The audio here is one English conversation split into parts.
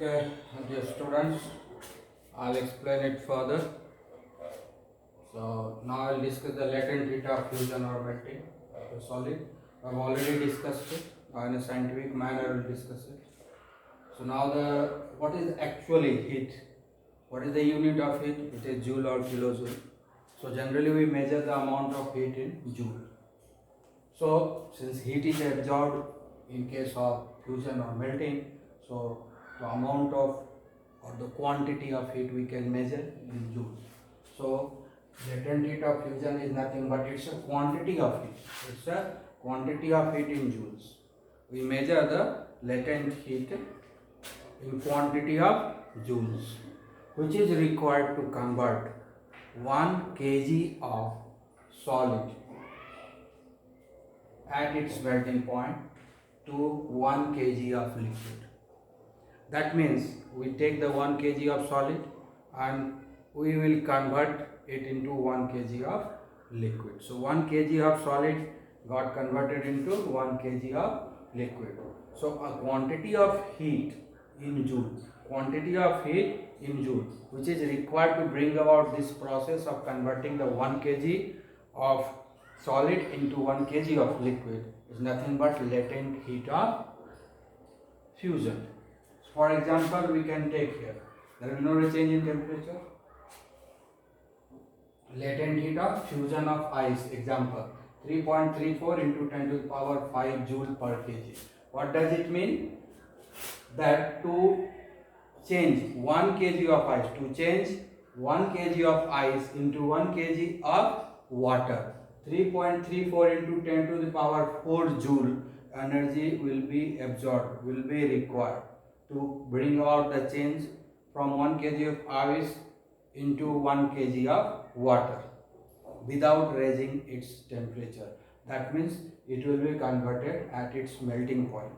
Okay, dear students, I'll explain it further. So now I'll discuss the latent heat of fusion or melting of a solid. I've already discussed it. Now in a scientific manner we'll discuss it. So now what is actually heat? What is the unit of heat? It is joule or kilojoule. So generally we measure the amount of heat in joule. So since heat is absorbed in case of fusion or melting, so the amount of or the quantity of heat we can measure in joules. So latent heat of fusion is nothing but it's a quantity of heat. It's a quantity of heat in joules. We measure the latent heat in quantity of joules, which is required to convert 1 kg of solid at its melting point to 1 kg of liquid. That means we take the 1 kg of solid and we will convert it into 1 kg of liquid. So 1 kg of solid got converted into 1 kg of liquid. So a quantity of heat in joule, which is required to bring about this process of converting the 1 kg of solid into 1 kg of liquid is nothing but latent heat of fusion. For example, we can take here, there is no change in temperature. Latent heat of fusion of ice, example, 3.34 into 10 to the power 5 joule per kg. What does it mean? That to change 1 kg of ice, to change 1 kg of ice into 1 kg of water, 3.34 into 10 to the power 4 joule energy will be absorbed, will be required to bring about the change from 1 kg of ice into 1 kg of water without raising its temperature. That means it will be converted at its melting point.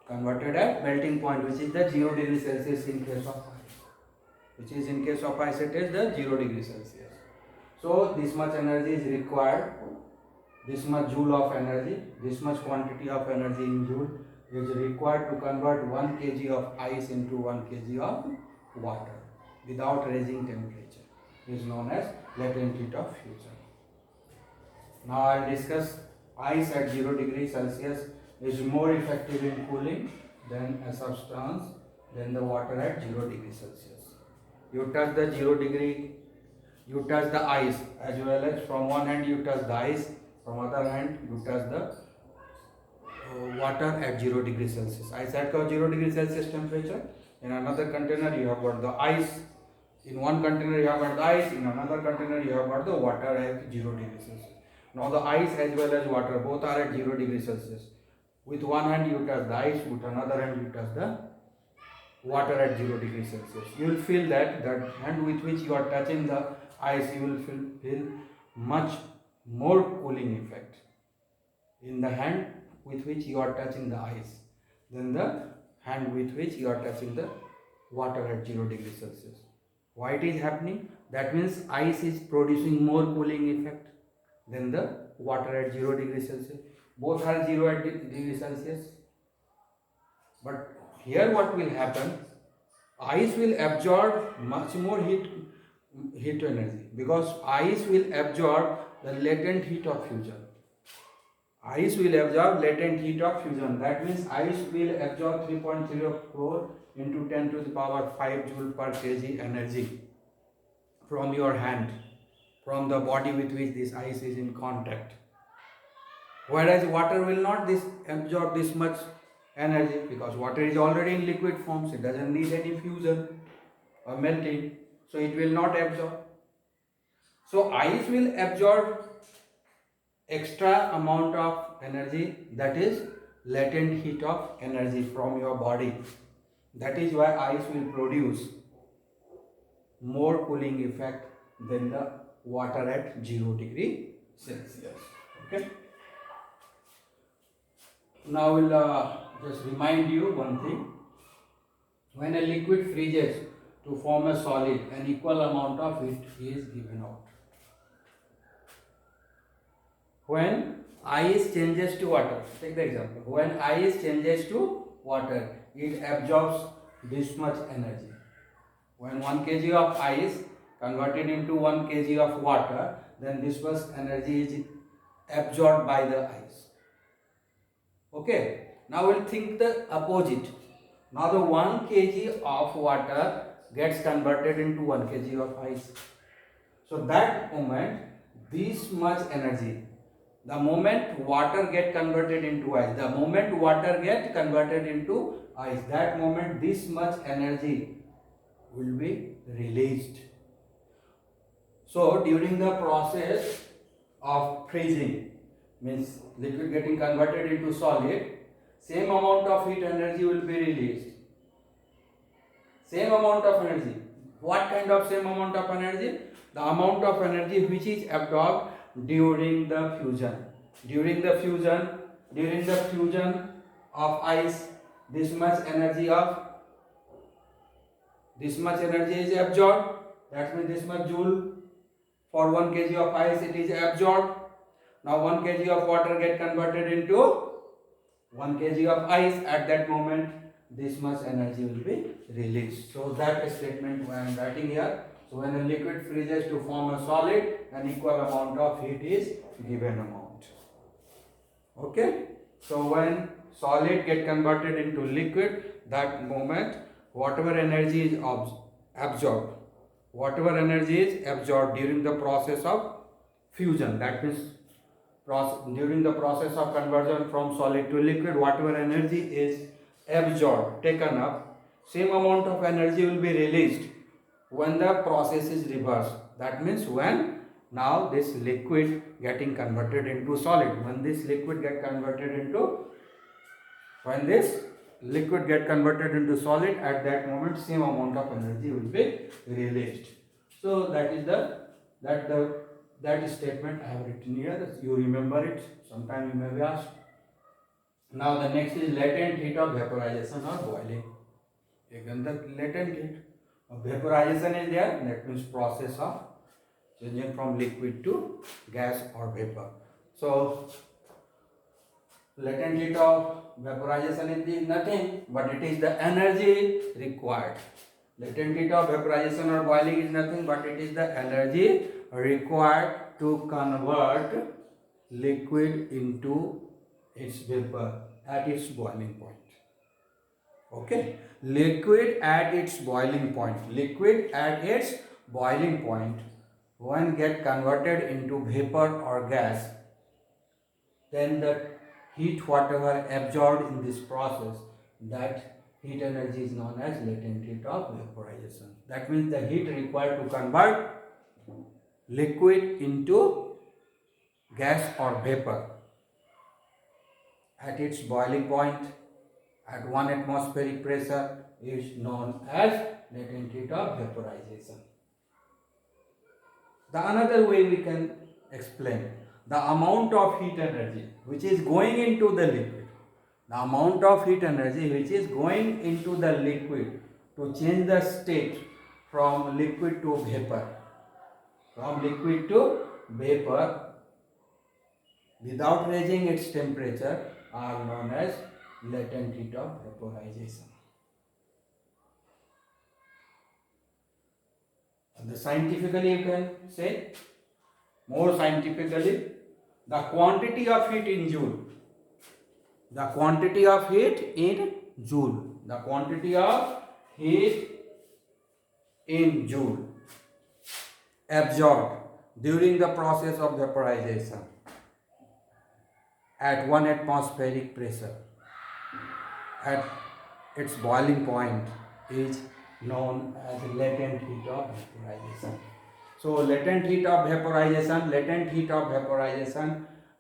Converted at melting point, which is the 0 degree Celsius in case of ice. Which is in case of ice it is the 0 degree Celsius. So this much energy is required, this much joule of energy, this much quantity of energy in joule is required to convert 1 kg of ice into 1 kg of water without raising temperature. It is known as latent heat of fusion. Now I will discuss ice at 0 degree Celsius is more effective in cooling than a substance than the water at 0 degree Celsius. You touch the 0 degree, you touch the ice, as well as from one hand you touch the ice, from other hand you touch the water at 0 degree Celsius. Ice at 0 degree Celsius temperature. In another container you have got the ice. In one container you have got the ice. In another container you have got the water at 0 degree Celsius. Now the ice as well as water both are at 0 degree Celsius. With one hand you touch the ice. With another hand you touch the water at 0 degree Celsius. You will feel that hand with which you are touching the ice, you will feel much more cooling effect in the hand with which you are touching the ice than the hand with which you are touching the water at 0 degree Celsius. Why it is happening? That means ice is producing more cooling effect than the water at 0 degree Celsius. Both are 0 degree Celsius. But here what will happen? Ice will absorb much more heat energy because ice will absorb the latent heat of fusion. Ice will absorb latent heat of fusion. That means ice will absorb 3.04 into 10 to the power 5 joule per kg energy from your hand, from the body with which this ice is in contact. Whereas water will not absorb this much energy because water is already in liquid forms. It doesn't need any fusion or melting. So it will not absorb. So ice will absorb extra amount of energy, that is latent heat of energy from your body. That is why ice will produce more cooling effect than the water at 0 degree Celsius. Okay. Now we'll just remind you one thing. When a liquid freezes to form a solid, an equal amount of heat is given out. When ice changes to water, take the example. When ice changes to water, it absorbs this much energy. When 1 kg of ice converted into 1 kg of water, then this much energy is absorbed by the ice. Okay, now we'll think the opposite. Now the 1 kg of water gets converted into 1 kg of ice. So that moment, this much energy, the moment water get converted into ice, the moment water get converted into ice, that moment this much energy will be released. So during the process of freezing, means liquid getting converted into solid, same amount of heat energy will be released. Same amount of energy. What kind of same amount of energy? The amount of energy which is absorbed during the fusion. During the fusion of ice, this much energy is absorbed. That means this much joule for 1 kg of ice it is absorbed. Now 1 kg of water get converted into 1 kg of ice. At that moment, this much energy will be released. So that statement I am writing here. So when a liquid freezes to form a solid, an equal amount of heat is given amount. Okay. So when solid get converted into liquid, that moment whatever energy is absorbed, during the process of fusion, that means during the process of conversion from solid to liquid, whatever energy is absorbed, taken up, same amount of energy will be released when the process is reversed. That means when now this liquid getting converted into solid, when this liquid get converted into solid, at that moment same amount of energy will be released. So that statement I have written here. You remember it. Sometime you may be asked. Now the next is latent heat of vaporization or boiling. Again the latent heat of vaporization is there. That means process of changing from liquid to gas or vapor. So latent heat of vaporization is nothing but it is the energy required. Latent heat of vaporization or boiling is nothing but it is the energy required to convert liquid into its vapor at its boiling point. Okay, liquid at its boiling point. When get converted into vapor or gas, then the heat whatever absorbed in this process, that heat energy is known as latent heat of vaporization. That means the heat required to convert liquid into gas or vapor at its boiling point at 1 atmospheric pressure is known as latent heat of vaporization. The another way we can explain the amount of heat energy which is going into the liquid. The amount of heat energy which is going into the liquid to change the state from liquid to vapor. Without raising its temperature are known as latent heat of vaporization. And scientifically you can say, more scientifically, the quantity of heat in joule. The quantity of heat in joule absorbed during the process of vaporization at 1 atmospheric pressure at its boiling point is known as latent heat of vaporization. So latent heat of vaporization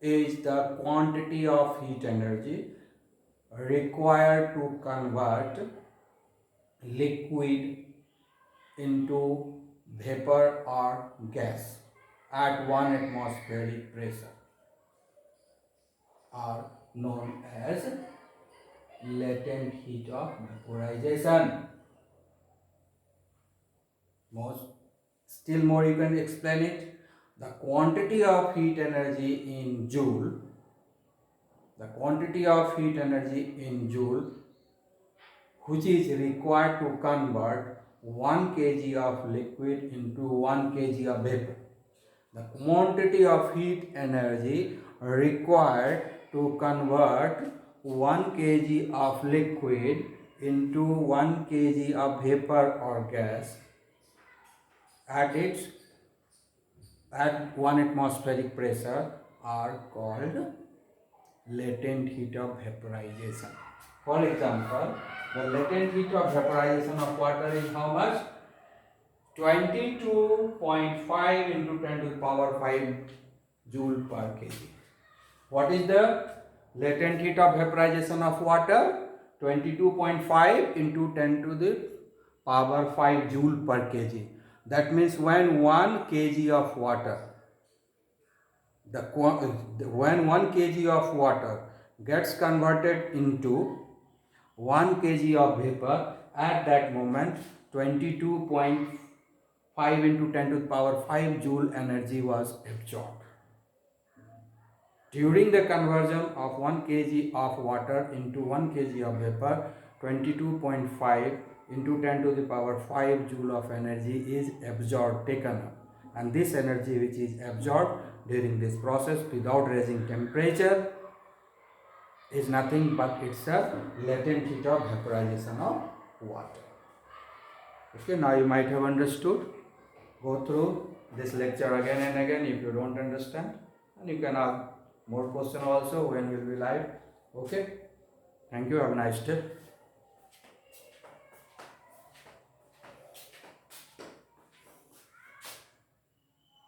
is the quantity of heat energy required to convert liquid into vapor or gas at 1 atmospheric pressure are known as latent heat of vaporization. Still more you can explain it. The quantity of heat energy in joule which is required to convert 1 kg of liquid into 1 kg of vapor. The quantity of heat energy required to convert 1 kg of liquid into 1 kg of vapor or gas at 1 atmospheric pressure are called latent heat of vaporization. For example, the latent heat of vaporization of water is how much? 22.5 into 10 to the power 5 joule per kg. What is the latent heat of vaporization of water? 22.5 into 10 to the power 5 joule per kg. That means when 1 kg of water, when 1 kg of water gets converted into 1 kg of vapor, at that moment 22.5 into 10 to the power 5 joule energy was absorbed. During the conversion of 1 kg of water into 1 kg of vapor, 22.5 into 10 to the power 5 joule of energy is absorbed, taken up. And this energy which is absorbed during this process without raising temperature is nothing but it's a latent heat of vaporization of water. Okay, now you might have understood. Go through this lecture again and again if you don't understand, and you can ask more question also when we will be live. Okay, thank you, have a nice day.